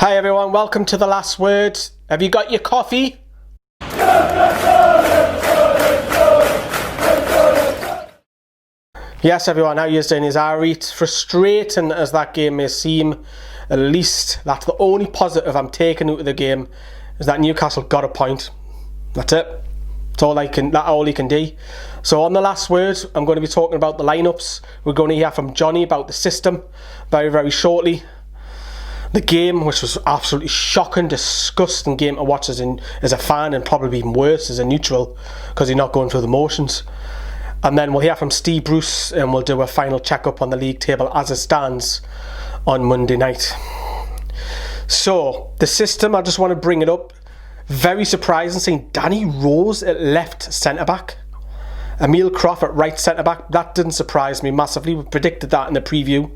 Hi everyone, welcome to The Last Word. Have you got your coffee? Yes everyone, how you doing? Is alright? Frustrating as that game may seem, at least that's the only positive I'm taking out of the game, is that Newcastle got a point. That's it. That's all he can do. So on The Last Word, I'm going to be talking about the lineups. We're going to hear from Johnny about the system very shortly. The game, which was absolutely shocking, disgusting game to watch as a fan, and probably even worse as a neutral, because you're not going through the motions. And then we'll hear from Steve Bruce, and we'll do a final check-up on the league table as it stands on Monday night. So, the system, I just want to bring it up. Very surprising seeing Danny Rose at left centre-back. Emil Croft at right centre-back. That didn't surprise me massively. We predicted that in the preview.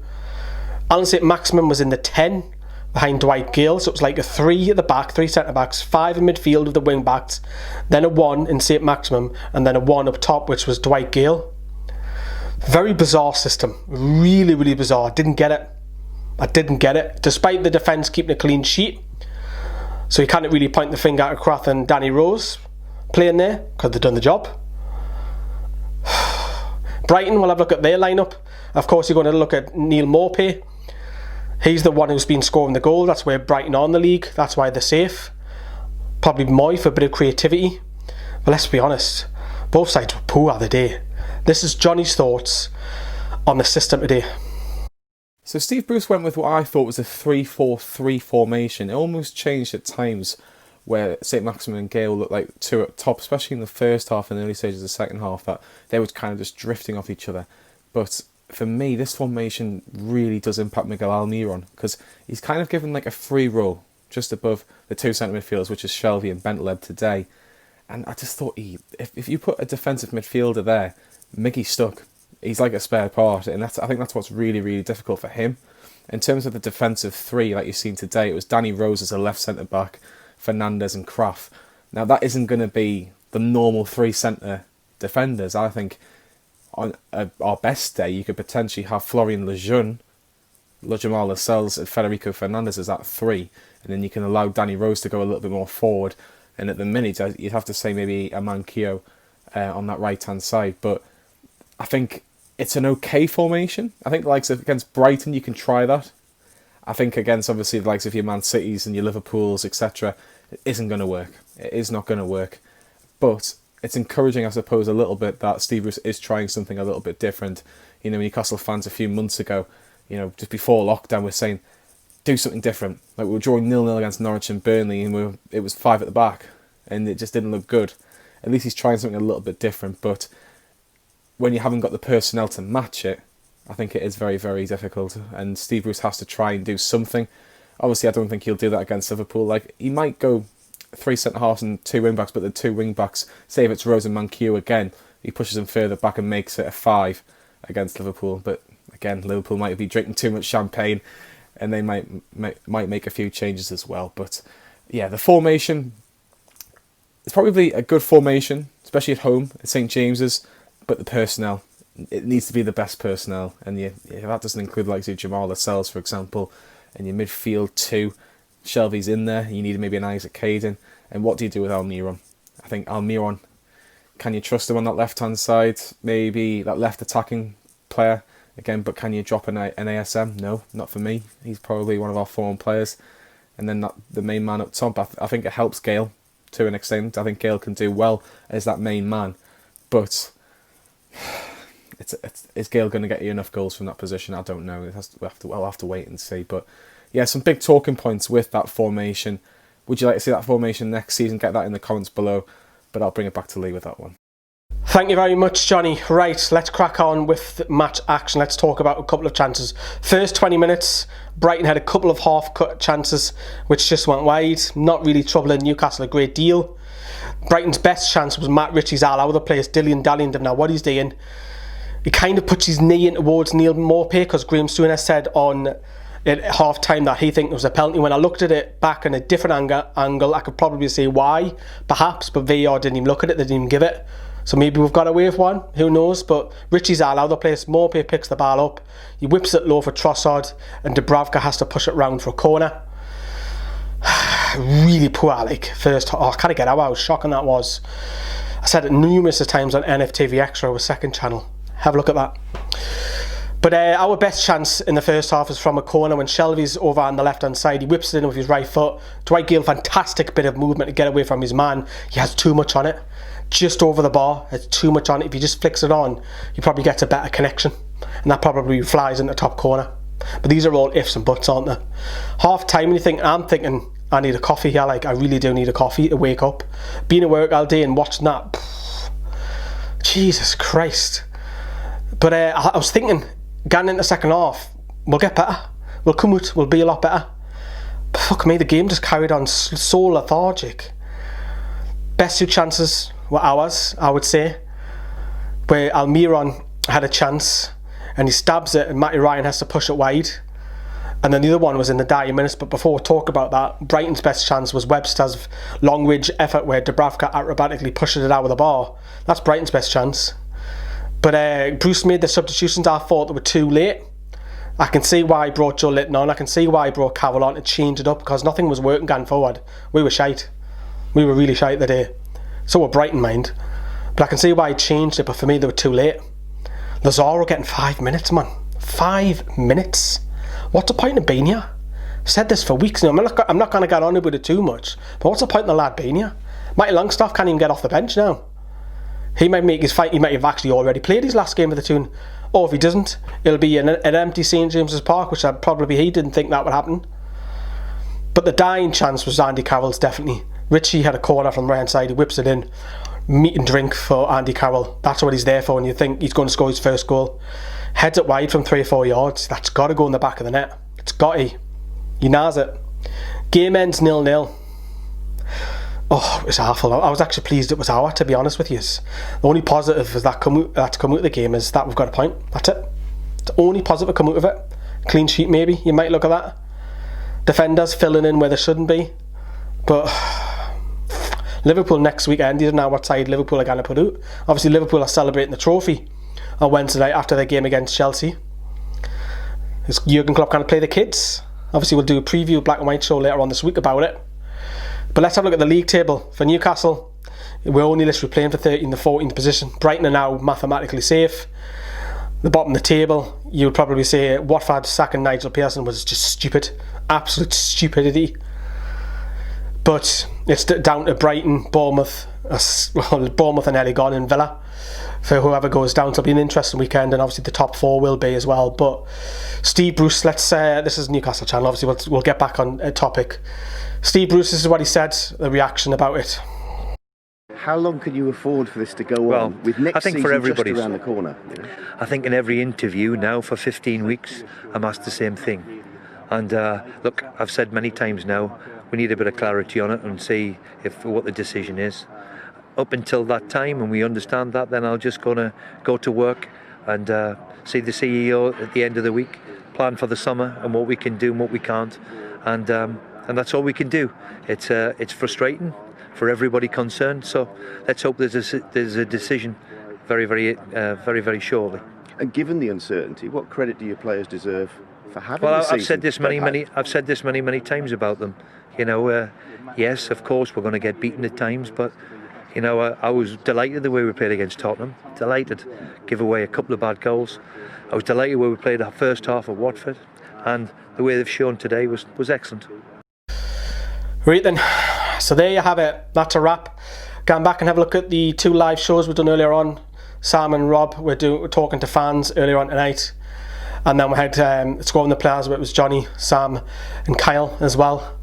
Saint-Maximin was in the 10 behind Dwight Gale, so it was like a 3 at the back, 3 centre-backs, 5 in midfield with the wing-backs, then a 1 in Saint-Maximin, and then a 1 up top, which was Dwight Gale. Very bizarre system. Really bizarre. I didn't get it. Despite the defence keeping a clean sheet. So you can't really point the finger at Croft and Danny Rose playing there, because they've done the job. Brighton, we'll have a look at their lineup. Of course, you're going to look at Neil Maupay. He's the one who's been scoring the goal. That's where Brighton are in the league. That's why they're safe. Probably Moy for a bit of creativity. But let's be honest, both sides were poor the day. This is Johnny's thoughts on the system today. So Steve Bruce went with what I thought was a 3-4-3 formation. It almost changed at times where Saint-Maximin and Gale looked like two at top, especially in the first half and the early stages of the second half, that they were kind of just drifting off each other. But for me, this formation really does impact Miguel Almiron, because he's kind of given like a free role just above the two centre midfielders, which is Shelvey and Bentleb today. And I just thought, if you put a defensive midfielder there, Miggy's stuck. He's like a spare part, and I think that's what's really difficult for him. In terms of the defensive three, like you've seen today, it was Danny Rose as a left centre back, Fernandes and Croft. Now that isn't going to be the normal three centre defenders. I think on our best day, you could potentially have Florian Lejeune, Jamal Lascelles and Federico Fernandes as that three, and then you can allow Danny Rose to go a little bit more forward. And at the minute, you'd have to say maybe a Manquillo on that right-hand side. But I think it's an okay formation. I think the likes of against Brighton, you can try that. I think against obviously the likes of your Man Cities and your Liverpools, etc., it isn't going to work. It is not going to work. But it's encouraging, I suppose, a little bit that Steve Bruce is trying something a little bit different. You know, Newcastle fans a few months ago, you know, just before lockdown, were saying, do something different. Like we were drawing 0-0 against Norwich and Burnley, and it was 5 at the back, and it just didn't look good. At least he's trying something a little bit different, but when you haven't got the personnel to match it, I think it is very difficult, and Steve Bruce has to try and do something. Obviously, I don't think he'll do that against Liverpool. Like, he might go 3 centre-halves and 2 wing-backs, but the 2 wing-backs, say if it's Rose and Manquillo again, he pushes them further back and makes it a 5 against Liverpool. But again, Liverpool might be drinking too much champagne, and they might make a few changes as well. But yeah, the formation, it's probably a good formation, especially at home at St James's, but the personnel, it needs to be the best personnel, and that doesn't include the likes of Jamal Lascelles, for example, and your midfield too. Shelvey's in there, you need maybe an Isaac Hayden, and what do you do with Almiron? I think Almiron, can you trust him on that left-hand side? Maybe that left attacking player, again, but can you drop an ASM? No, not for me. He's probably one of our form players, and then the main man up top. I think it helps Gale to an extent. I think Gale can do well as that main man, but is Gale going to get you enough goals from that position? I don't know. We'll have to wait and see. But yeah, some big talking points with that formation. Would you like to see that formation next season? Get that in the comments below. But I'll bring it back to Lee with that one. Thank you very much, Johnny. Right, let's crack on with match action. Let's talk about a couple of chances. First 20 minutes, Brighton had a couple of half-cut chances which just went wide. Not really troubling Newcastle a great deal. Brighton's best chance was Matt Ritchie's all over the place, dilly-dallying, didn't know what he's doing. He kind of puts his knee in towards Neil Maupay, because Graham Souness said at half time that he thinks it was a penalty. When I looked at it back in a different angle, I could probably say why, perhaps, but VAR didn't even look at it, they didn't even give it. So maybe we've got away with one, who knows, but Ritchie's all over the place. Maupay picks the ball up, he whips it low for Trossard, and Dubravka has to push it round for a corner. really poor, like, first half. Oh, I can't get out how shocking that was. I said it numerous times on NFTV Extra with second channel. Have a look at that. But our best chance in the first half is from a corner when Shelby's over on the left-hand side. He whips it in with his right foot. Dwight Gale, fantastic bit of movement to get away from his man. He has too much on it. Just over the bar, has too much on it. If he just flicks it on, he probably gets a better connection. And that probably flies in the top corner. But these are all ifs and buts, aren't they? Half time, I'm thinking, I need a coffee here. Like, I really do need a coffee to wake up. Being at work all day and watching that, Jesus Christ. But I was thinking, getting into the second half, we'll get better. We'll come out, we'll be a lot better. But fuck me, the game just carried on so lethargic. Best two chances were ours, I would say. Where Almiron had a chance and he stabs it and Matty Ryan has to push it wide. And then the other one was in the dying minutes. But before we talk about that, Brighton's best chance was Webster's long-range effort where Dubravka acrobatically pushes it out of the bar. That's Brighton's best chance. But Bruce made the substitutions. I thought they were too late. I can see why he brought Joe Litton on. I can see why he brought Cavill on to change it up because nothing was working going forward. We were shite. We were really shite the day. So were Brighton, mind. But I can see why he changed it, but for me they were too late. Lazaro getting 5 minutes, man. 5 minutes. What's the point of being here? I've said this for weeks now. I'm not going to get on about it too much. But what's the point of the lad being here? Matty Longstaff can't even get off the bench now. He might make his fight. He might have actually already played his last game of the tune. Or if he doesn't, it'll be an empty St James's Park, which probably he didn't think that would happen. But the dying chance was Andy Carroll's, definitely. Richie had a corner from the right hand side. He whips it in. Meat and drink for Andy Carroll. That's what he's there for, and you think he's going to score his first goal. Heads it wide from 3 or 4 yards. That's got to go in the back of the net. It's got to. He nails it. Game ends 0-0. Oh, it was awful. I was actually pleased it was our, to be honest with you. The only positive is that's come out of the game is that we've got a point. That's it. The only positive to come out of it. Clean sheet, maybe. You might look at that. Defenders filling in where they shouldn't be. But Liverpool next weekend, you don't know what side Liverpool are going to put out. Obviously Liverpool are celebrating the trophy on Wednesday night after their game against Chelsea. Is Jurgen Klopp going to play the kids? Obviously we'll do a preview Black and White show later on this week about it. But let's have a look at the league table. For Newcastle, we're only literally playing for 13th and 14th position. Brighton are now mathematically safe. The bottom of the table, you would probably say Watford sacking Nigel Pearson was just stupid. Absolute stupidity. But it's down to Brighton, Bournemouth and Ellie gone and Villa for whoever goes down. So it'll be an interesting weekend, and obviously the top 4 will be as well. But Steve Bruce, this is Newcastle channel, obviously we'll get back on a topic. Steve Bruce, this is what he said, the reaction about it. How long can you afford for this to go on with next season just around the corner? I think in every interview now for 15 weeks I'm asked the same thing. And look, I've said many times now, we need a bit of clarity on it and see what the decision is. Up until that time, and we understand that, then I'll just go to work and see the CEO at the end of the week, plan for the summer and what we can do and what we can't, and that's all we can do. It's frustrating for everybody concerned. So let's hope there's a decision very, very shortly. And given the uncertainty, what credit do your players deserve for having? Well, I've said this many times about them. You know, yes, of course we're going to get beaten at times, but you know, I was delighted the way we played against Tottenham. Delighted. Give away a couple of bad goals. I was delighted where we played the first half at Watford, and the way they've shown today was excellent. Right then, so there you have it. That's a wrap. Going back and have a look at the 2 live shows we've done earlier on. Sam and Rob we're talking to fans earlier on tonight, and then we had Scoring the Players, where it was Johnny, Sam and Kyle as well.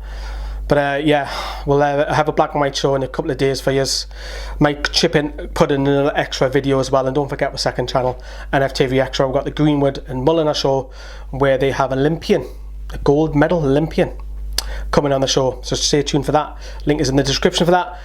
But yeah, we'll have a Black and White show in a couple of days for you. Might chip in, put in another extra video as well, and don't forget the second channel, NFTV Extra. We've got the Greenwood and Mulliner show where they have Olympian, a gold medal Olympian, coming on the show, so stay tuned for that. Link is in the description for that.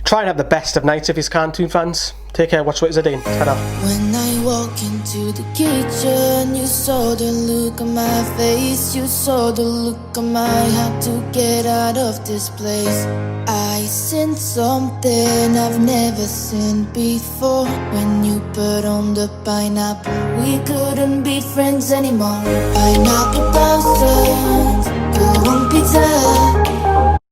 Try and have the best of nights if you can, Toon fans. Take care, watch what is a day. Ta-da. When I walk into the kitchen, you saw the look on my face, you saw the look on my had to get out of this place. I seen something I've never seen before. When you put on the pineapple, we couldn't be friends anymore. Pineapple bouncers, go on pizza.